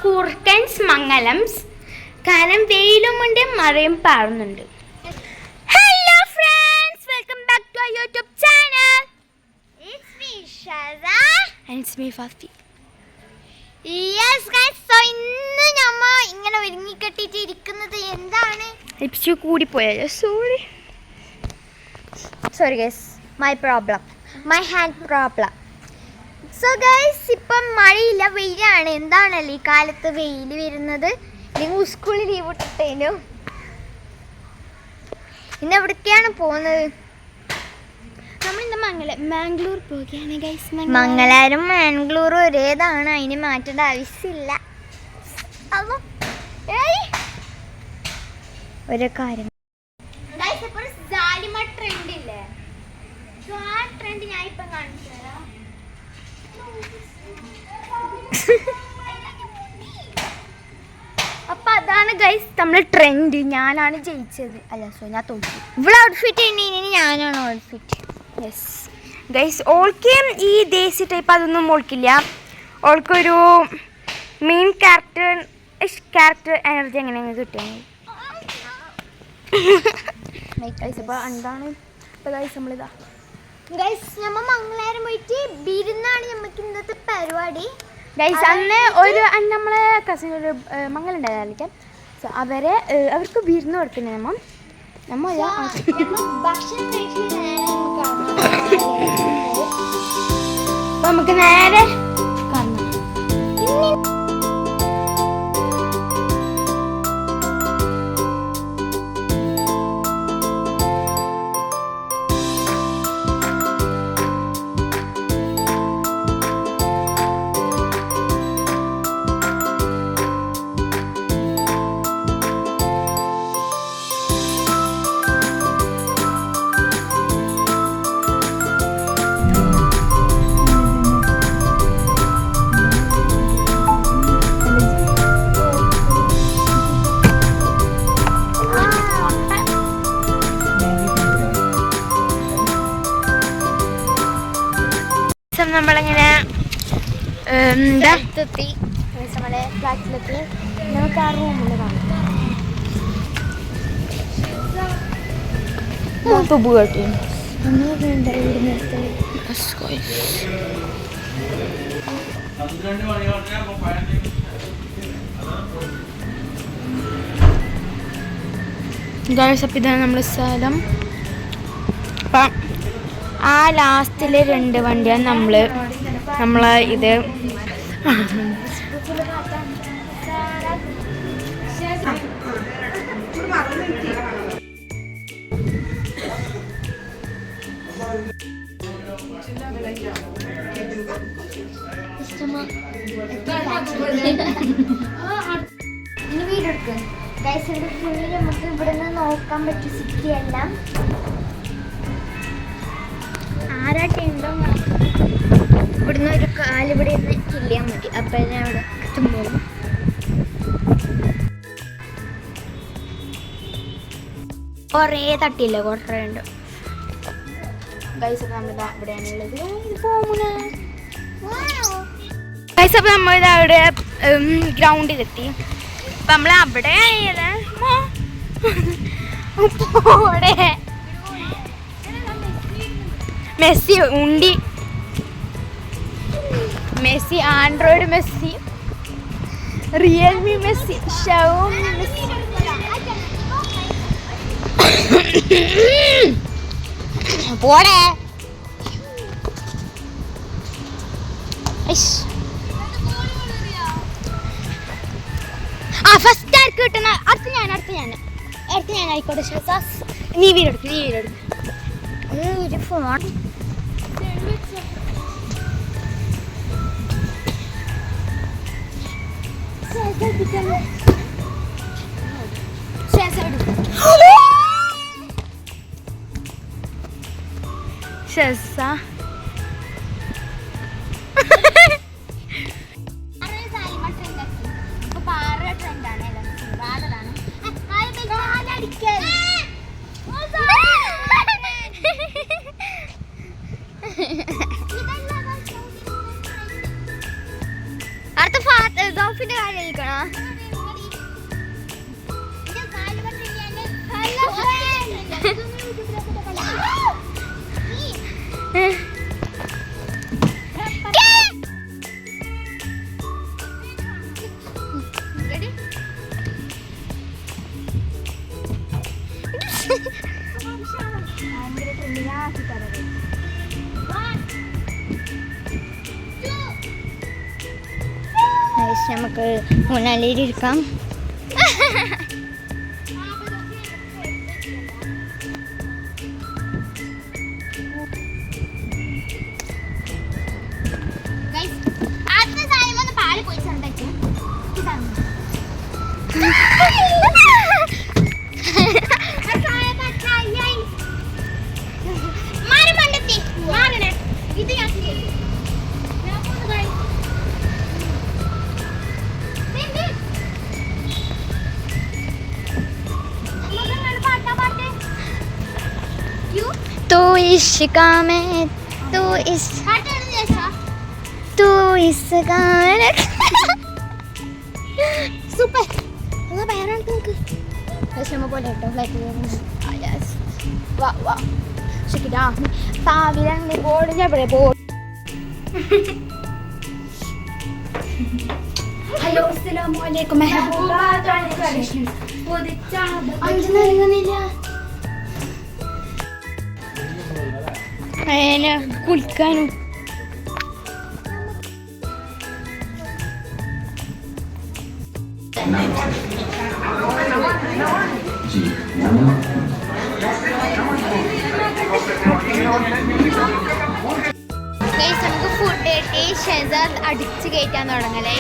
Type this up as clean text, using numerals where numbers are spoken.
കുർക്കൻസ് മംഗലംസ്. കാരണം വെയിലുമുണ്ട് മഴയും പാറുന്നുണ്ട്. Hello friends, welcome back to our YouTube channel. It's me, Shaza. And it's me, Fafi. Yes guys, so ഇന്ന് നമ്മ ഇങ്ങനെ ഒരുങ്ങിക്കെട്ടിട്ട് ഇരിക്കുന്നത് എന്താണ്? Lipstick കൂടിപ്പോയോ? Sorry guys, my problem, my hand problem. So guys, ഇപ്പം മഴയില്ല, വെയിലാണ്. എന്താണല്ലേ ഈ കാലത്ത് വെയിൽ വരുന്നത്? നിങ്ങൾ സ്കൂളിൽ ലീവ് ഇട്ടിട്ടേനു. ഇന്ന് എവിടേക്കാണ് പോകുന്നത്? നമ്മളിന്ന് മാംഗ്ലൂർ പോവുകയാണ് ഗൈസ്. മംഗലാരും മാംഗ്ലൂരും ഒരേതാണ്, അതിന് മാറ്റേണ്ട ആവശ്യമില്ല. ഒരു കാര്യം ട്രെൻഡ് ഇല്ലേ, ആ ട്രെൻഡ് ഞാൻ ഇപ്പൊ കാണിച്ചു തരാം. അപ്പൊ അതാണ് ഗൈസ് നമ്മുടെ ട്രെൻഡ്. ഞാനാണ് ജയിച്ചത്. അല്ല ഞാൻ തോറ്റു. ഇവിടെ ഔട്ട്ഫിറ്റ് ഇനി ഞാനാണ് ഔട്ട്ഫിറ്റ്. യെസ് ഗൈസ്, ഓൾക്ക് ഈ ദേശി ടൈപ്പ് അതൊന്നും ഓൾക്കില്ല. ഓൾക്കൊരു മെയിൻ ക്യാരക്ടർ എനർജി എങ്ങനെയാണ് കിട്ടുന്നത്. അപ്പോൾ എന്താണ് ഇപ്പോൾ ഗൈസ് നമ്മളിതാ ഗൈസ് നമ്മൾ മംഗലാരം പോയിട്ട് ബിരുന്നാണ് നമുക്ക് ഇന്നത്തെ പരിപാടി. ഗൈസ് അന്ന് ഒരു നമ്മളെ കസിൻ ഒരു മംഗലുണ്ടായിരിക്കാം. സോ അവർക്ക് വിരുന്ന് കൊടുക്കുന്നത് നമ്മൾ ഭക്ഷണം കഴിച്ചിട്ട് നമുക്ക് നേരെ കാണാം. നമ്മളിങ്ങനെ എന്താ നമ്മുടെ ഫ്ലാറ്റിലെത്തി. നമുക്ക് ആ റൂമിൽ കാണാം. തുമ്പ് കേട്ടി ഇതാണ് നമ്മുടെ സ്ഥലം. അപ്പം ആ ലാസ്റ്റിലെ 2 വണ്ടിയാണ് നമ്മളെ ഇത് ഇനി വീഡിയോ എടുക്കും ഗൈസ്. ഇവിടെ ഫുള്ള് നമുക്ക് ഇവിടെ നിന്ന് നോക്കാൻ പറ്റും സിറ്റി എല്ലാം. ആരാട്ടുണ്ടോ ഇവിടുന്ന് ഒരു കാലിവിടെ നിന്ന് കിള്ളിയാൽ മതി. അപ്പം ഞാൻ അവിടെ എത്തുമ്പോൾ കുറേ തട്ടിയില്ല, കുറേ ഉണ്ട് ഗൈസ്. അപ്പം നമ്മളിതാ ഇവിടെയാണുള്ളത്. ഗൈസ് അപ്പം നമ്മളിതാ അവിടെ ഗ്രൗണ്ടിലെത്തി. അപ്പം നമ്മൾ അവിടെ മെസ്സി ഉണ്ടി, Messi Android Messi, Realme Messi, Xiaomi Messi. പോടേ ആ ഫസ്റ്റ് ആർക്ക് കിട്ടുന്ന അടുത്ത ഞാൻ ആയിക്കോട്ടെ. നീ വീടെടുക്കും ഫോൺ ഷെസ അടുത്ത ഗൾഫിന്റെ കാര്യം കഴിക്കണോ? നമുക്ക് മൂന്നാലേരി ഇരിക്കാം. तू इश्क में तू इसका സൂപ്പർ പറയാനാണ് നമുക്ക് വിഷമ പോലെ കേട്ടോ വാ വാ ശരിടാ സാവിലെ ബോർഡ് എവിടെ ബോർഡ്. ഹലോ അസ്സലാമു അലൈക്കും കുളിക്കാനും നമുക്ക് ഫുഡ് കിട്ടി ഷെസാദ് അടിച്ച് കയറ്റാൻ തുടങ്ങലേ.